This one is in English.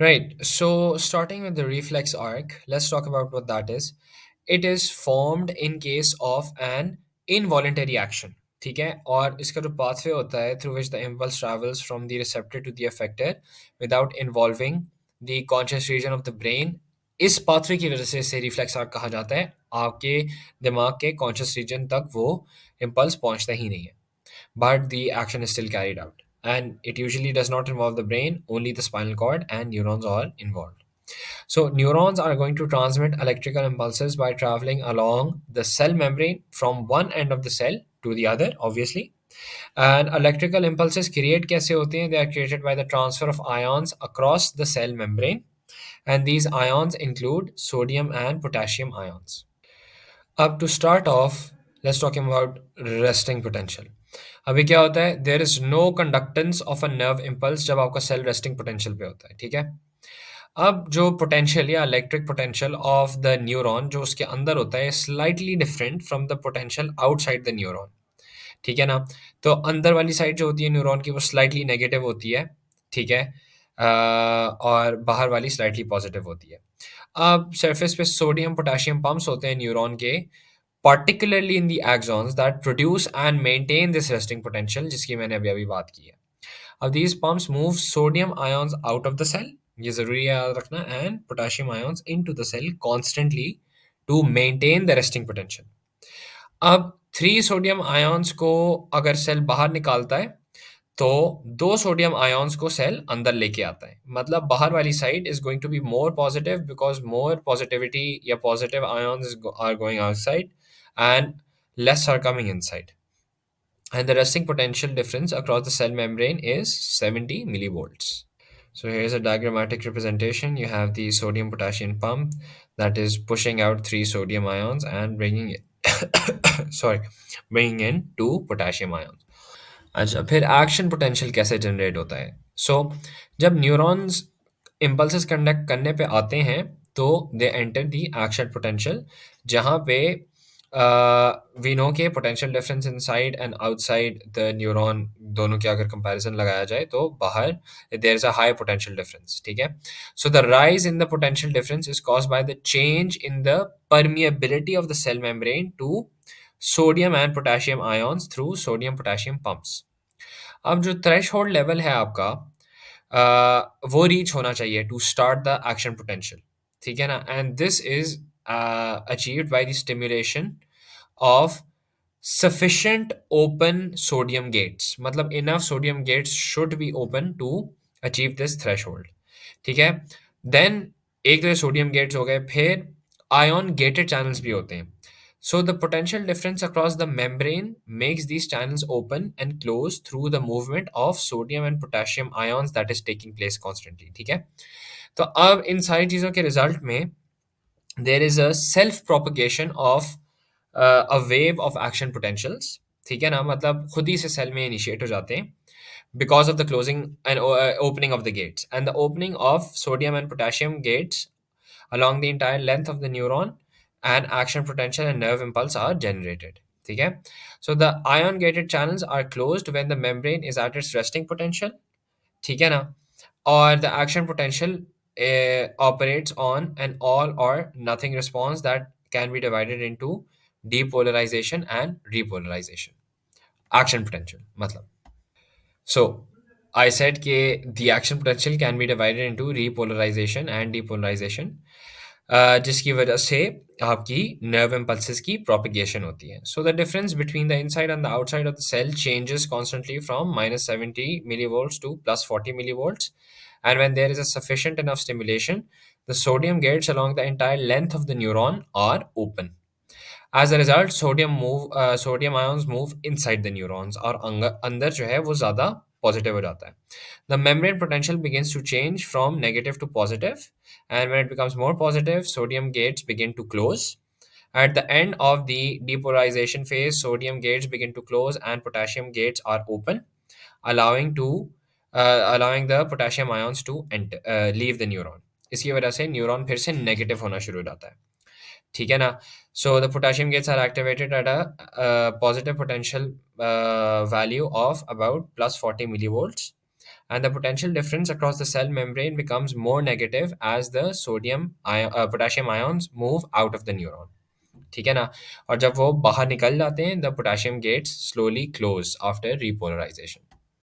Right. So, starting with the reflex arc, let's talk about what that is. It is formed in case of an involuntary action. ठीक है और इसका जो pathway होता है through which the impulse travels from the receptor to the effector without involving the conscious region of the brain. इस pathway की वजह से इसे reflex arc कहा जाता है. आपके दिमाग के conscious region तक वो impulse पहुंचता ही नहीं है, but the action is still carried out. And it usually does not involve the brain, only the spinal cord and neurons are involved. So, neurons are going to transmit electrical impulses by traveling along the cell membrane from one end of the cell to the other, obviously. And electrical impulses create कैसे होते हैं? They are created by the transfer of ions across the cell membrane. And these ions include sodium and potassium ions. अब to start off, let's talk about resting potential. अभी क्या होता है, there is no conductance of a nerve impulse जब आपका cell resting potential पे होता है, ठीक है। अब जो पोटेंशियल या electric potential of the neuron जो उसके अंदर होता है slightly different from the potential outside the neuron, ठीक है ना। तो अंदर वाली साइड जो होती है न्यूरॉन की वो स्लाइटली नेगेटिव होती है, ठीक है। और बाहर वाली स्लाइटली पॉजिटिव होती है। अब सरफेस पे सोडियम पोटेशियम पंप्स होते हैं न्यूरॉन के, particularly in the axons that produce and maintain this resting potential जिसकी मैंने अभी अभी बात की है। अब these pumps move sodium ions out of the cell, ये ज़रूरी है याद रखना, and potassium ions into the cell constantly to maintain the resting potential. अब 3 सोडियम आयंस को अगर सेल बाहर निकालता है तो 2 सोडियम आयंस को सेल अंदर लेके आता है। मतलब बाहर वाली side is going to be more positive because more positivity या positive ions are going outside and less are coming inside. And the resting potential difference across the cell membrane is 70 millivolts. So here's a diagrammatic representation. You have the sodium potassium pump that is pushing out 3 sodium ions and bringing it bringing in 2 potassium ions. अच्छा, फिर action potential कैसे generate होता है? जब neurons impulses conduct करने पे आते हैं तो they enter the action potential, जहाँ पे वी नो के potential difference inside and outside the neuron दोनों के अगर कंपैरिजन लगाया जाए तो बाहर there is a high potential difference, ठीक है। So the rise in the potential difference is caused by the change in the permeability of the cell membrane to sodium and potassium ions through sodium potassium pumps. अब जो threshold level है आपका वो reach होना चाहिए to start the action potential, ठीक है ना। And this is achieved by the stimulation of sufficient open sodium gates, मतलब enough sodium gates should be open to achieve this threshold, ठीक है। देन एक तो सोडियम गेट्स हो गए, फिर आयन गेटेड चैनल्स भी होते हैं। So the potential difference across the membrane makes these channels open and close through the movement of sodium and potassium ions that is taking place constantly, ठीक है। तो अब इन सारी चीज़ों के रिजल्ट में there is a self propagation of a wave of action potentials, ठीक है ना। मतलब खुद ही से सेल में इनिशिएट हो जाते हैं because of the closing and opening of the gates, and the opening of sodium and potassium gates along the entire length of the neuron, and action potential and nerve impulse are generated, ठीक है। So the ion gated channels are closed when the membrane is at its resting potential, ठीक है ना। और the action potential operates on an all or nothing response that can be divided into depolarization and repolarization. Action potential मतलब, so I said कि the action potential can be divided into repolarization and depolarization, जिसकी वजह से आपकी nerve impulses की propagation होती है. So the difference between the inside and the outside of the cell changes constantly from -70 millivolts to +40 millivolts. And when there is a sufficient enough stimulation, the sodium gates along the entire length of the neuron are open. As a result, sodium ions move inside the neurons और अंदर जो है वो ज़्यादा positive हो जाता है. The membrane potential begins to change from negative to positive, and when it becomes more positive, sodium gates begin to close. At the end of the depolarization phase, sodium gates begin to close and potassium gates are open, allowing to allowing the potassium ions to leave the neuron. इसकी वजह से neuron फिर से negative होना शुरू हो जाता है, ठीक है ना। So the potassium gates are activated at a positive potential value of about +40 millivolts, and the potential difference across the cell membrane becomes more negative as the potassium ions move out of the neuron. ठीक है ना? और जब वो बाहर निकल जाते हैं, the potassium gates slowly close after repolarization.